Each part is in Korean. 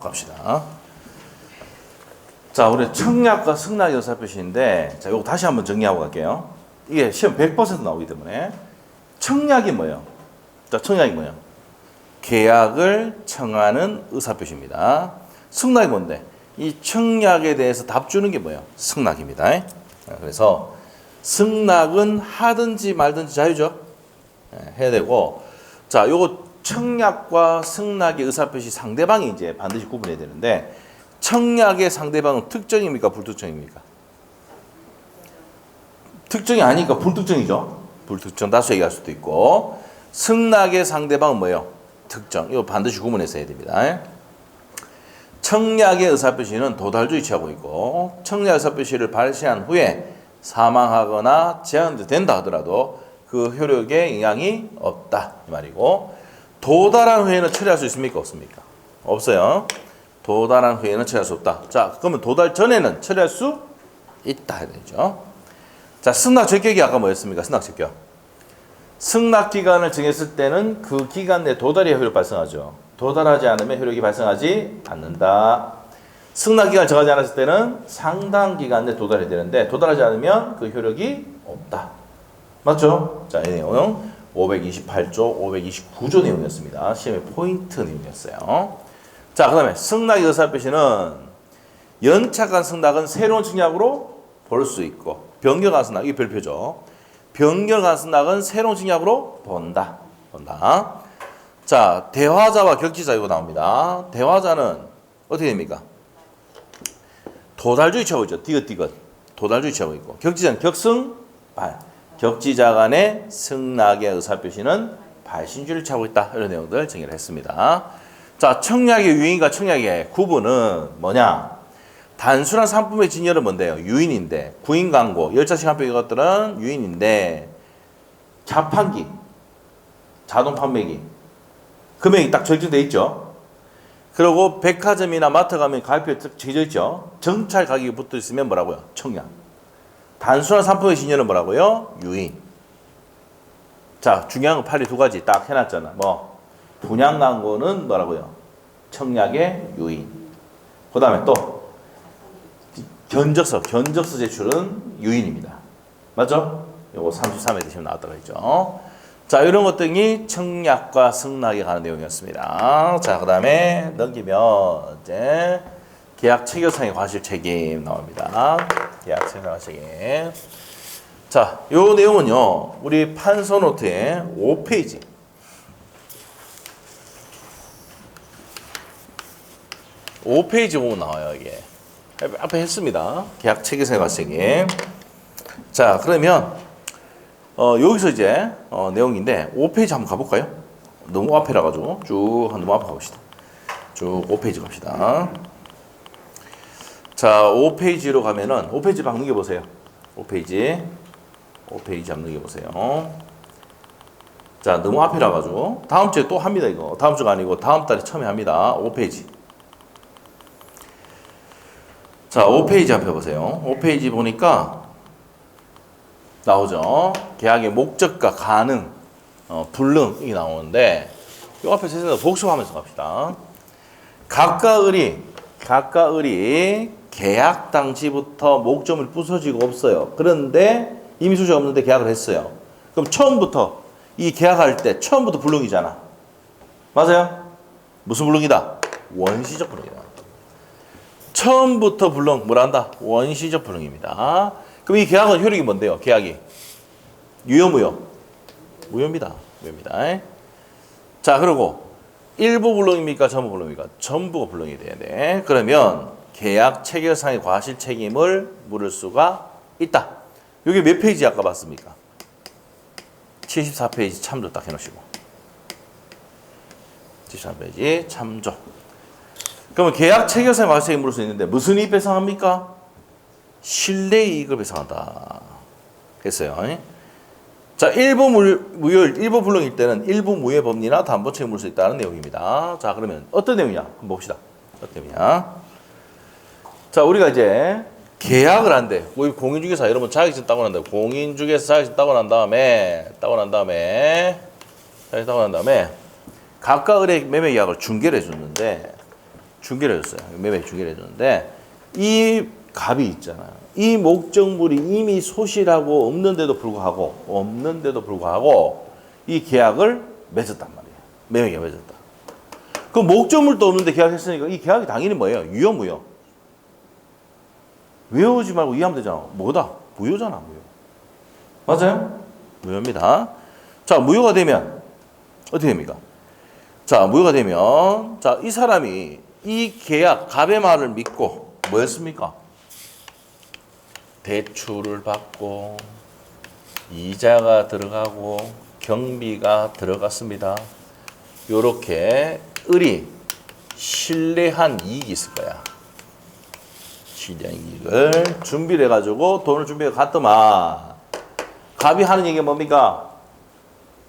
갑시다. 자, 우리 청약과 승낙의 의사표시인데, 자, 이거 다시 한번 정리하고 갈게요. 이게 시험 100% 나오기 때문에. 청약이 뭐예요? 자, 청약이 뭐예요? 계약을 청하는 의사표시입니다. 승낙이 뭔데? 이 청약에 대해서 답 주는 게 뭐예요? 승낙입니다. 그래서 승낙은 하든지 말든지 자유죠. 해야 되고, 자, 요거 청약과 승낙의 의사표시 상대방이 이제 반드시 구분해야 되는데, 청약의 상대방은 특정입니까? 불특정입니까? 특정이 아니니까 불특정이죠. 불특정 다수 얘기할 수도 있고, 승낙의 상대방은 뭐예요? 특정. 이거 반드시 구분해서 해야 됩니다. 청약의 의사표시는 도달주의 취하고 있고, 청약 의사표시를 발시한 후에 사망하거나 제한된다 하더라도 그 효력에 영향이 없다 이 말이고, 도달한 후에는 처리할 수 있습니까? 없습니까? 없어요. 도달한 후에는 처리할 수 없다. 자, 그러면 도달 전에는 처리할 수 있다 해야 되죠. 자, 승낙 적격이 아까 뭐였습니까? 승낙 적격. 승낙 기간을 정했을 때는 그 기간 내 도달이 효력 발생하죠. 도달하지 않으면 효력이 발생하지 않는다. 승낙 기간을 정하지 않았을 때는 상당 기간 내 도달이 되는데, 도달하지 않으면 그 효력이 없다. 맞죠? 자, 이 내용 528조, 529조 내용이었습니다. 시험의 포인트 내용이었어요. 자, 그 다음에 승낙의 의사표시는 연착한 승낙은 새로운 청약으로 볼 수 있고, 변경한 승낙, 이게 별표죠. 변경한 승낙은 새로운 청약으로 본다. 자, 대화자와 격지자 이거 나옵니다. 대화자는 어떻게 됩니까? 도달주의 취하고 있죠. 디귿. 도달주의 취하고 있고, 격지자는 격승발. 격지자 간의 승낙의 의사표시는 발신주의를 취하고 있다. 이런 내용들 정리를 했습니다. 자, 청약의 유인과 청약의 구분은 뭐냐? 단순한 상품의 진열은 뭔데요? 유인인데, 구인 광고, 열차 시간표 이런 것들은 유인인데, 자판기, 자동 판매기, 금액이 딱 결정돼 있죠. 그리고 백화점이나 마트 가면 가격표에 적혀져 있죠. 정찰 가격이 붙어 있으면 뭐라고요? 청약. 단순한 상품의 진열은 뭐라고요? 유인. 자, 중요한 건 판례 두 가지 딱 해놨잖아. 뭐 분양 광고는 뭐라고요? 청약의 유인. 그 다음에 또 견적서 제출은 유인입니다. 맞죠? 요거 33회 되시면 나왔다고 했죠. 자, 이런 것들이 청약과 승낙에 관한 내용이었습니다. 자, 그 다음에 넘기면 이제 계약 체결상의 과실 책임 나옵니다. 계약 체결상 책임. 자, 요 내용은요, 우리 판서 노트의 5페이지. 5페이지 보면 나와요, 이게. 앞에 했습니다. 계약 체결상의 과실 책임. 자, 그러면, 여기서 이제, 내용인데, 5페이지 한번 가볼까요? 너무 앞에라 가지고, 너무 앞에 가봅시다. 쭉 5페이지 갑시다. 자, 5페이지로 가면은 5페이지 방 넘겨보세요. 5페이지 한번 넘겨보세요. 자, 너무 앞이라 가지고 다음 주에 또 합니다. 이거 다음 주가 아니고 다음 달에 처음에 합니다. 5페이지. 자, 5페이지 앞에 보세요. 5페이지 보니까 나오죠. 계약의 목적과 가능, 불능이 나오는데, 이 앞에 세세가 복습하면서 갑시다. 각각 을이 계약 당시부터 목적물이 부서지고 없어요. 그런데 이미 수주가 없는데 계약을 했어요. 그럼 처음부터 이 계약할 때 처음부터 불능이잖아. 맞아요? 무슨 불능이다? 원시적 불능이다. 처음부터 불능 뭐란다? 원시적 불능입니다. 그럼 이 계약은 효력이 뭔데요? 계약이 유효 무효? 무효입니다. 자, 그리고 일부 불능입니까? 전부 불능입니까? 전부가 불능이 돼야 돼. 그러면 계약 체결상의 과실 책임을 물을 수가 있다. 여기 몇 페이지 아까 봤습니까? 74페이지 참조 딱 해놓으시고. 74페이지 참조. 그러면 계약 체결상의 과실 책임을 물을 수 있는데 무슨 이익 배상합니까? 신뢰 이익을 배상한다. 했어요. 자, 일부 무효, 일부 불능일 때는 일부 무효의 법리나 담보 책임을 물을 수 있다는 내용입니다. 자, 그러면 어떤 내용이냐? 한번 봅시다. 어떤 내용이냐? 자, 우리가 이제 계약을 한대. 공인중개사 여러분 자격증 따고 난 다음에, 공인중개사 자격증 따고 난 다음에 각각 을의 매매 계약을 중개를 해줬는데, 중개를 해줬어요. 매매 중개를 해줬는데 이 갑이 있잖아요. 이 목적물이 이미 소실하고 없는데도 불구하고 이 계약을 맺었단 말이에요. 매매 계약 맺었다. 그 목적물도 없는데 계약했으니까 이 계약이 당연히 뭐예요? 유효, 무효? 외우지 말고 이해하면 되잖아. 뭐다? 무효잖아, 무효. 맞아요? 무효입니다. 자, 무효가 되면 어떻게 됩니까? 자, 무효가 되면 자, 이 사람이 이 계약 갑의 말을 믿고 뭐였습니까? 대출을 받고 이자가 들어가고 경비가 들어갔습니다. 요렇게 을이 신뢰한 이익이 있을 거야. 신뢰한 이익을 준비를 해가지고 돈을 준비해 갔더만 갑이 하는 얘기가 뭡니까?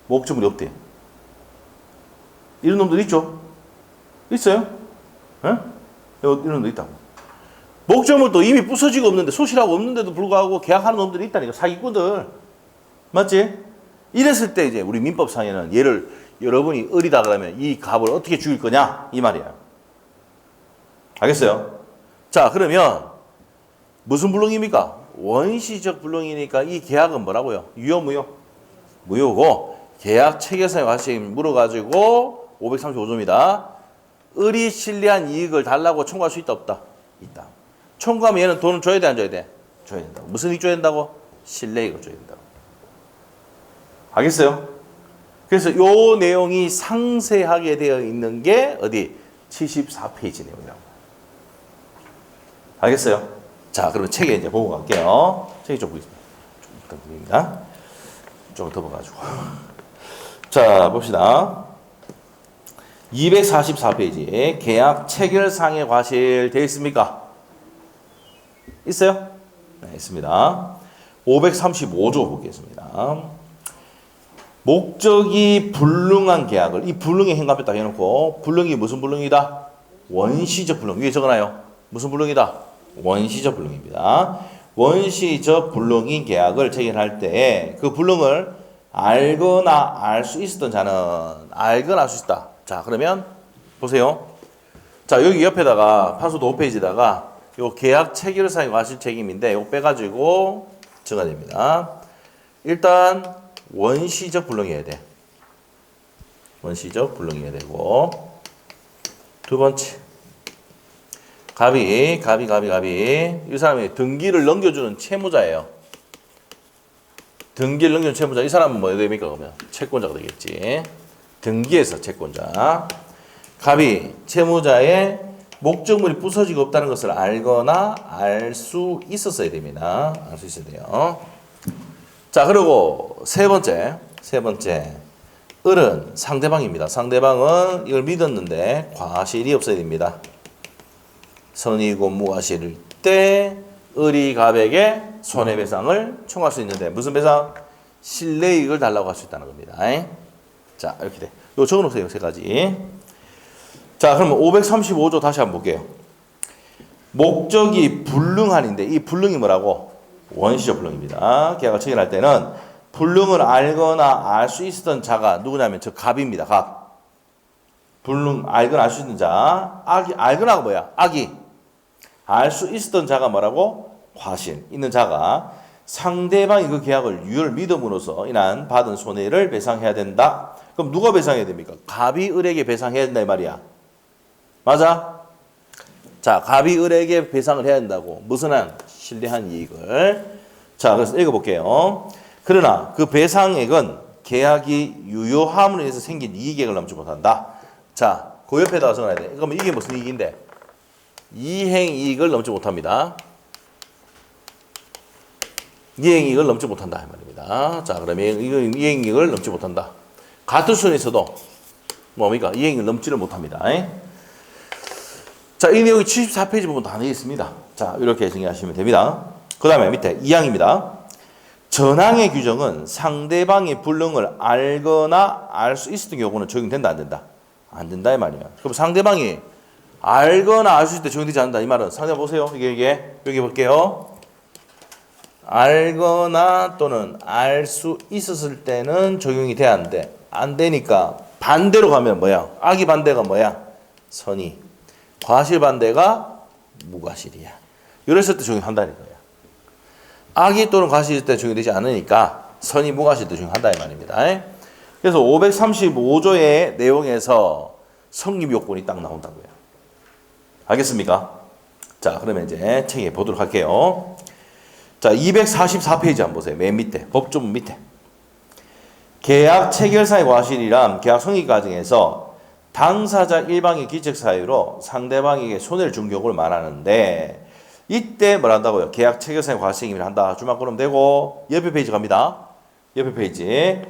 목적물이 없대. 이런 놈들 있죠? 있어요? 에? 이런 놈들 있다고. 목적물도 이미 부서지고 없는데 소실하고 없는데도 불구하고 계약하는 놈들이 있다니까. 사기꾼들. 맞지? 이랬을 때 이제 우리 민법상에는 얘를 여러분이 을이다 그러면 이 갑을 어떻게 죽일 거냐? 이 말이야. 알겠어요? 자, 그러면 무슨 불능입니까? 원시적 불능이니까 이 계약은 뭐라고요? 유효, 무효? 무효고 계약 체결상의 과실이 물어가지고 535조입니다. 을이 신뢰한 이익을 달라고 청구할 수 있다, 없다? 있다. 청구하면 얘는 돈을 줘야 돼, 안 줘야 돼? 줘야 된다고. 무슨 이익 줘야 된다고? 신뢰 이익을 줘야 된다고. 알겠어요? 그래서 요 내용이 상세하게 되어 있는 게 어디? 74페이지 내용이라고. 알겠어요? 자, 그러면 책에 이제 보고 갈게요. 책이 좀 보겠습니다. 좀 부탁드립니다. 좀 더 봐가지고. 자, 봅시다. 244페이지. 계약 체결상의 과실 되어 있습니까? 있어요? 네, 있습니다. 535조 보겠습니다. 목적이 불능한 계약을, 이 불능의 행간표 딱 해놓고, 불능이 무슨 불능이다? 원시적 불능. 위에 적어놔요. 무슨 불능이다? 원시적 불능입니다. 원시적 불능인 계약을 체결할 때 그 불능을 알거나 알 수 있었던 자는 알거나 알 수 있다. 자, 그러면 보세요. 자, 여기 옆에다가 판소도 5페이지에다가 요 계약 체결상의 과실 책임인데 이거 빼가지고 적어야 됩니다. 일단 원시적 불능이어야 돼. 원시적 불능이어야 되고 두 번째 갑이 이 사람이 등기를 넘겨주는 채무자예요. 등기를 넘겨주는 채무자. 이 사람은 뭐 됩니까? 그러면 채권자가 되겠지. 등기에서 채권자. 갑이 채무자의 목적물이 부서지고 없다는 것을 알거나 알 수 있었어야 됩니다. 알 수 있어야 돼요. 자, 그리고 세 번째. 을은 상대방입니다. 상대방은 이걸 믿었는데 과실이 없어야 됩니다. 선의고 무과실일 때 을이 갑에게 손해배상을 청구할 수 있는데 무슨 배상? 신뢰이익을 달라고 할 수 있다는 겁니다. 자, 이렇게 돼. 이거 적어놓으세요. 세 가지. 자, 그러면 535조 다시 한번 볼게요. 목적이 불능한인데 이 불능이 뭐라고? 원시적 불능입니다. 계약을 체결할 때는 불능을 알거나 알 수 있었던 자가 누구냐면 저 갑입니다. 갑. 불능 알거나 알 수 있는 자. 악이 알거나가 뭐야? 악이 알 수 있었던 자가 뭐라고? 과실 있는 자가 상대방이 그 계약을 유효를 믿음으로써 인한 받은 손해를 배상해야 된다. 그럼 누가 배상해야 됩니까? 갑이 을에게 배상해야 된다 이 말이야. 맞아? 자, 갑이 을에게 배상을 해야 된다고. 무슨 한? 신뢰한 이익을. 자, 그래서 읽어볼게요. 그러나 그 배상액은 계약이 유효함으로 인해서 생긴 이익액을 넘지 못한다. 자, 그 옆에다가 적어놔야 돼. 그러면 이게 무슨 이익인데? 이행이익을 넘지 못합니다. 이행이익을 넘지 못한다 이 말입니다. 자, 그러면 이건 이행이익을 넘지 못한다. 같은 수는 있어도 뭡니까? 이행이익을 넘지를 못합니다. 자, 이 내용이 74페이지 부분 다 되어 있습니다. 자, 이렇게 정리하시면 됩니다. 그 다음에 밑에 2항입니다. 전항의 규정은 상대방의 불능을 알거나 알 수 있었던 경우는 적용된다, 안 된다? 안 된다 이 말이야. 그럼 상대방이 알거나 알 수 있을 때 적용되지 않는다 이 말은 상대방 보세요. 이게 여기 볼게요. 알거나 또는 알 수 있었을 때는 적용이 돼야 안 돼. 안 되니까 반대로 가면 뭐야? 악이 반대가 뭐야? 선의. 과실 반대가 무과실이야. 이랬을 때 적용한다는 거야. 악의 또는 과실일 때 적용되지 않으니까 선의 무과실 때 적용한다 이 말입니다. 그래서 535조의 내용에서 성립 요건이 딱 나온다고요. 알겠습니까? 자, 그러면 이제 책에 보도록 할게요. 자, 244페이지 한번 보세요. 맨 밑에, 법조문 밑에. 계약 체결상의 과실이란 계약 성립 과정에서 당사자 일방의 기책 사유로 상대방에게 손해를 준 경우를 말하는데 이때 뭘 한다고요? 계약 체결상의 과실행위를 한다. 줄만 끊으면 되고 옆에 페이지 갑니다. 옆에 페이지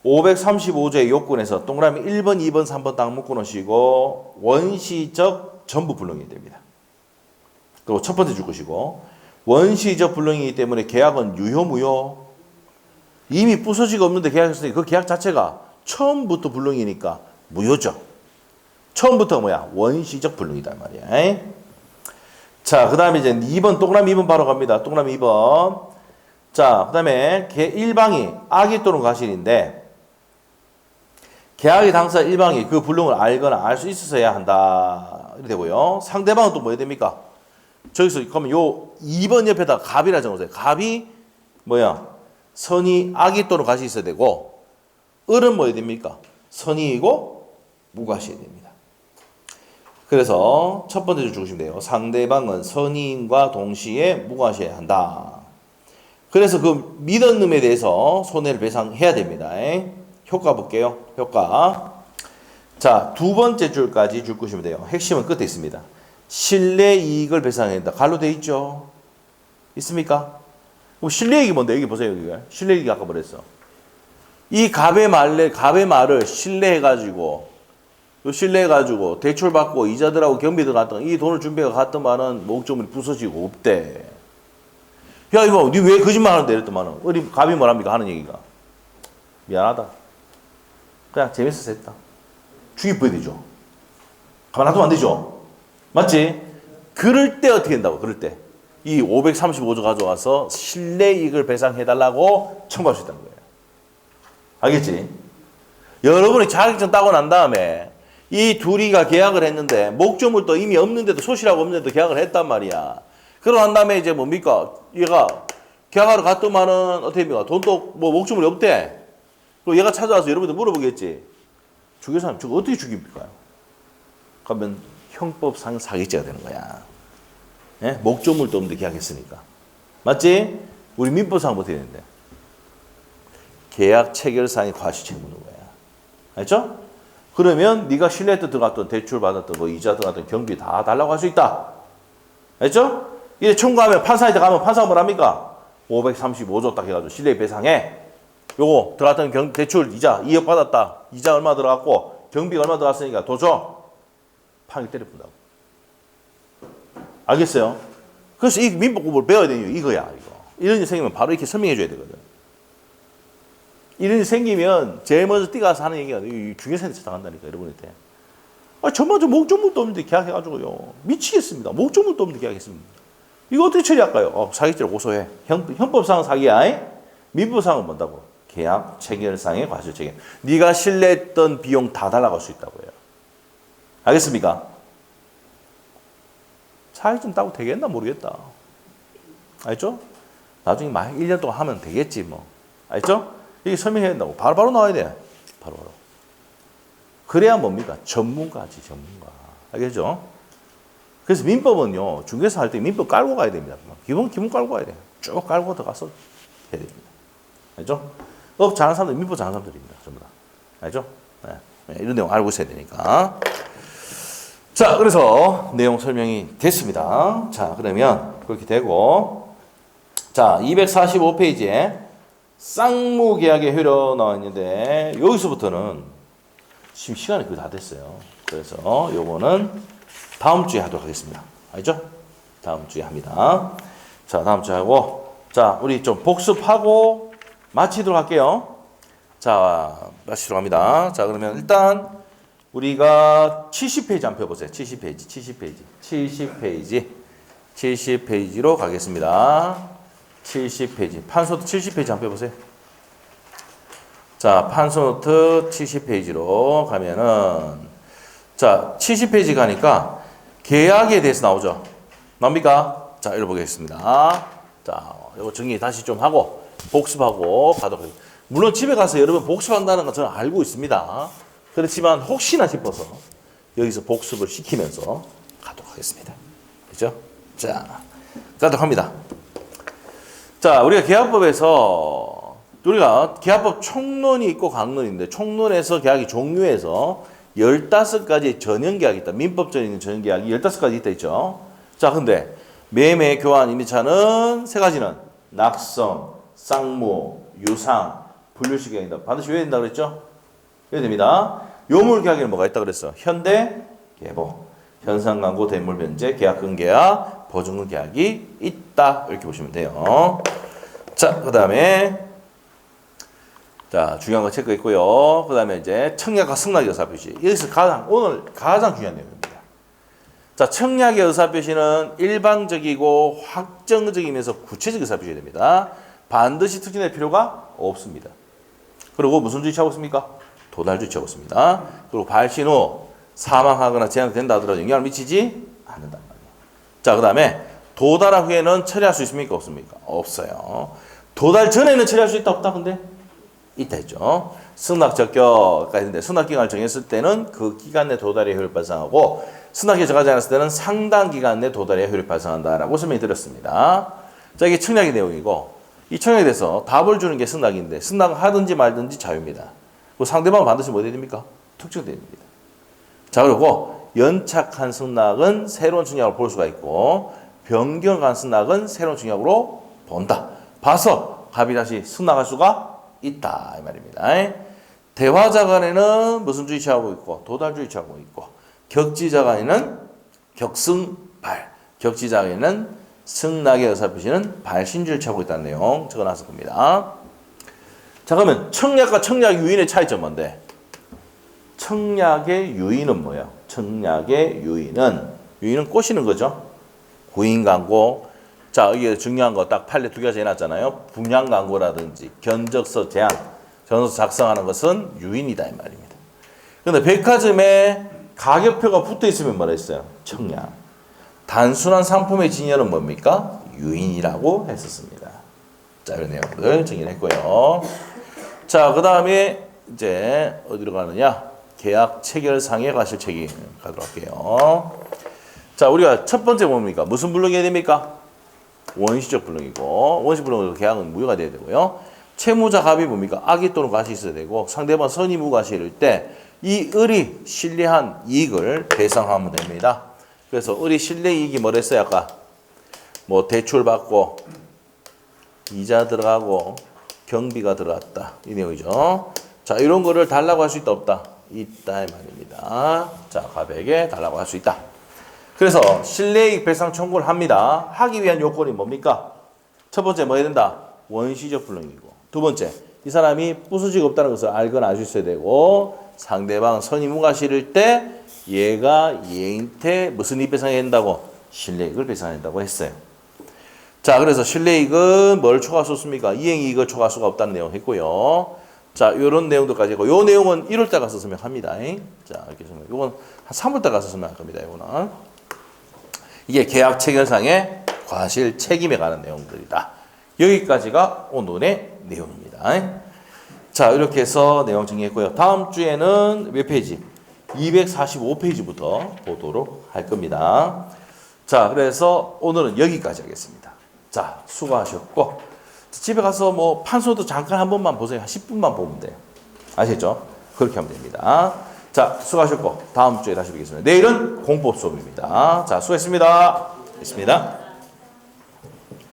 535조의 요건에서 동그라미 1번, 2번, 3번 딱 묶어놓으시고 원시적 전부 불능이 됩니다. 그리고 첫 번째 줄 것이고 원시적 불능이기 때문에 계약은 유효, 무효? 이미 부서지가 없는데 계약했으니 그 계약 자체가 처음부터 불능이니까 무효죠. 처음부터 뭐야? 원시적 불능이다 말이야. 자, 그 다음에 이제 2번, 동그라미 2번 바로 갑니다. 동그라미 2번. 자, 그 다음에 일방이 악의 또는 과실인데 계약의 당사자 일방이 그 불능을 알거나 알 수 있어야 한다. 이렇게 되고요. 상대방은 또 뭐 해야 됩니까? 저기서 그러면 요 2번 옆에다 갑이라 적어주세요. 갑이 뭐야? 선의 악의 또는 과실이 있어야 되고 을은 뭐 해야 됩니까? 선의이고 무과실이 됩니다. 그래서 첫 번째 줄 주시면 돼요. 상대방은 선의인과 동시에 무과실해야 한다. 그래서 그 믿었음에 대해서 손해를 배상해야 됩니다. 효과 볼게요. 효과. 자, 두 번째 줄까지 줄 것이면 돼요. 핵심은 끝에 있습니다. 신뢰 이익을 배상해야 된다. 갈로 돼 있죠? 있습니까? 그럼 신뢰 이익이 뭔데? 여기 보세요. 여기가. 신뢰 이익이 아까 뭐랬어? 이 갑의 말을 신뢰해가지고 대출받고 이자들하고 경비 들어갔던 이 돈을 준비해 갔더만은 목적물이 부서지고 없대. 야, 이거 니 왜 거짓말 하는데 이랬더만은 우리 갑이 뭐랍니까? 하는 얘기가. 미안하다. 그냥 재밌어서 했다. 죽이버야 되죠. 가만 놔두면 안 되죠. 맞지? 그럴 때 어떻게 된다고? 그럴 때. 이 535조 가져와서 신뢰이익을 배상해달라고 청구할 수 있다는 거예요. 알겠지? 여러분이 자격증 따고 난 다음에 이 둘이가 계약을 했는데 목적물도 이미 없는데도 소실하고 없는데도 계약을 했단 말이야. 그러고 난 다음에 이제 뭡니까? 얘가 계약하러 갔더만은 어떻게 됩니까? 돈도 뭐 목적물이 없대. 그리고 얘가 찾아와서 여러분들 물어보겠지. 죽일 사람 저거 어떻게 죽입니까? 그러면 형법상 사기죄가 되는 거야. 예? 목적물도 없는데 계약했으니까. 맞지? 우리 민법상 어떻게 되는데? 계약 체결상의 과실죄 묻는 거야. 알죠? 그러면 네가 신뢰했던 들어갔던 대출 받았던 뭐 이자 들어갔던 경비 다 달라고 할 수 있다. 알죠? 이제 청구하면 판사한테 가면 판사가 뭐랍니까? 535조 딱 해가지고 신뢰 배상해. 요거 들어갔던 대출 이자 2억 받았다. 이자 얼마 들어갔고 경비가 얼마 들어갔으니까 더 줘. 판을 때려본다고. 알겠어요? 그래서 이 민법 공부를 배워야 되는 이거야. 이런 일이 생기면 바로 이렇게 설명해 줘야 되거든. 이런 일이 생기면 제일 먼저 뛰어가서 하는 얘기가 중개사한테 찾아간다니까 여러분한테. 정말 저 목적물도 없는데 계약해가지고요. 미치겠습니다. 목적물도 없는데 계약했습니다. 이거 어떻게 처리할까요? 사기죄로 고소해. 형법상은 사기야. 민법상은 뭔다고? 계약 체결상의 과실책임. 네가 신뢰했던 비용 다 달라고 할 수 있다고요. 알겠습니까? 사기증 따고 되겠나 모르겠다. 알죠? 나중에 막 1년 동안 하면 되겠지 뭐. 알죠? 이게 설명해야 된다고. 바로바로 나와야 돼. 바로바로. 그래야 뭡니까? 전문가지, 전문가. 알겠죠? 그래서 민법은요, 중개사 할 때 민법 깔고 가야 됩니다. 기본 깔고 가야 돼. 쭉 깔고 들어가서 해야 됩니다. 알죠? 잘하는 사람들, 민법 잘하는 사람들입니다. 전부 다. 알죠? 네. 이런 내용 알고 있어야 되니까. 자, 그래서 내용 설명이 됐습니다. 자, 그러면 그렇게 되고, 자, 245페이지에 쌍무계약의 효력 나와 있는데, 여기서부터는 지금 시간이 거의 다 됐어요. 그래서 요거는 다음 주에 하도록 하겠습니다. 알죠? 다음 주에 합니다. 자, 다음 주에 하고, 자, 우리 좀 복습하고 마치도록 할게요. 자, 마치도록 합니다. 자, 그러면 일단 우리가 70페이지 한번 펴보세요. 70페이지로 가겠습니다. 70페이지. 판소트 70페이지 한번 펴보세요. 자, 판소노트 70페이지로 가면은, 자, 70페이지 가니까 계약에 대해서 나오죠. 나옵니까? 자, 읽어보겠습니다. 자, 이거 정리 다시 좀 하고 복습하고 가도록 하겠습니다. 물론 집에 가서 여러분 복습한다는 건 저는 알고 있습니다. 그렇지만 혹시나 싶어서 여기서 복습을 시키면서 가도록 하겠습니다. 그죠? 자, 가도록 합니다. 자, 우리가 계약법에서 우리가 계약법 총론이 있고 강론인데 총론에서 계약이 종류해서 15가지 전형계약이 있다. 민법적인 있는 전형계약이 15가지 있다 했죠. 자, 근데 매매, 교환, 임대차는 3가지는 낙성, 쌍무, 유상, 분류식 계약이다. 반드시 외워야 된다고 그랬죠? 외워야 됩니다. 요물계약에는 뭐가 있다 그랬어? 현대, 계보, 현상광고, 대물변제, 계약근계약, 보증금계약이 있다. 이렇게 보시면 돼요. 자, 그 다음에 자, 중요한 거 체크했고요. 그 다음에 이제 청약과 승낙의 의사표시. 여기서 오늘 가장 중요한 내용입니다. 자, 청약의 의사표시는 일방적이고 확정적이면서 구체적 의사표시가 됩니다. 반드시 특징낼 필요가 없습니다. 그리고 무슨 주의 취하고 있습니까? 도달주의 취하고 있습니다. 그리고 발신 후 사망하거나 제한된다 하더라도 영향을 미치지 않는단 말이에요. 자, 그 다음에 도달한 후에는 처리할 수 있습니까? 없습니까? 없어요. 도달 전에는 처리할 수 있다 없다? 근데 있다 했죠. 승낙 적격까지 있는데 승낙 기간을 정했을 때는 그 기간 내 도달의 효율을 발생하고 승낙이 정하지 않았을 때는 상당 기간 내 도달의 효율을 발생한다라고 설명해 드렸습니다. 자, 이게 청약의 내용이고 이 청약에 대해서 답을 주는 게 승낙인데 승낙을 하든지 말든지 자유입니다. 그 상대방은 반드시 뭐 해야 됩니까? 특정돼야 됩니다. 자, 그리고 연착한 승낙은 새로운 청약을 볼 수가 있고 변경한 승낙은 새로운 청약으로 본다. 봐서 합의 다시 승낙할 수가 있다 이 말입니다. 대화자 간에는 무슨 주의 취하고 있고 도달주의 취하고 있고 격지자 간에는 격승발, 격지자 간에는 승낙의 의사표시는 발신주의를 취하고 있다는 내용 적어놨을 겁니다. 자, 그러면 청약과 청약 유인의 차이점 뭔데? 청약의 유인은 뭐예요? 청약의 유인은 꼬시는 거죠. 구인 광고. 자, 이게 중요한 거 딱 판례 2가지 해놨잖아요. 분양 광고라든지 견적서 제안, 전서 작성하는 것은 유인이다 이 말입니다. 그런데 백화점에 가격표가 붙어 있으면 뭐라 했어요? 청약. 단순한 상품의 진열은 뭡니까? 유인이라고 했었습니다. 자, 이런 내용들 정리했고요. 자, 그 다음에 이제 어디로 가느냐? 계약 체결상에 가실 책임 가도록 할게요. 자, 우리가 첫 번째 뭡니까? 무슨 불능이 됩니까? 원시적 불능이고 원시적 불능으로 계약은 무효가 돼야 되고요. 채무자 갑이 뭡니까? 악의 또는 과실이 있어야 되고 상대방 선의 무과실일 이럴 때 이 을이 신뢰한 이익을 배상하면 됩니다. 그래서 을이 신뢰 이익이 뭐랬어요? 아까 뭐 대출 받고 이자 들어가고 경비가 들어갔다 이 내용이죠. 자, 이런 거를 달라고 할 수 있다 없다? 있다 이 말입니다. 자, 갑에게 달라고 할 수 있다. 그래서 신뢰이익 배상 청구를 합니다. 하기 위한 요건이 뭡니까? 첫 번째 뭐 해야 된다? 원시적 불능이고 두 번째 이 사람이 부수지가 없다는 것을 알거나 알 수 있어야 되고 상대방 선의무과실일 때 얘가 얘한테 무슨 이익 배상해야 된다고? 신뢰이익을 배상해야 된다고 했어요. 자, 그래서 신뢰이익은 뭘 초과할 수 없습니까? 이행이익을 초과할 수가 없다는 내용 했고요. 자, 요런 내용도까지 있고 요 내용은 1월달 가서 설명합니다. 자, 이렇게 설명. 요건 한 3월달 가서 설명할 겁니다. 요거는. 이게 계약 체결상의 과실 책임에 관한 내용들이다. 여기까지가 오늘의 내용입니다. 자, 이렇게 해서 내용 정리했고요. 다음 주에는 몇 페이지? 245페이지부터 보도록 할 겁니다. 자, 그래서 오늘은 여기까지 하겠습니다. 자, 수고하셨고 집에 가서 뭐 판소도 잠깐 한 번만 보세요. 한 10분만 보면 돼요. 아시겠죠? 그렇게 하면 됩니다. 자, 수고하셨고 다음 주에 다시 뵙겠습니다. 내일은 공법 수업입니다. 자, 수고했습니다. 있습니다.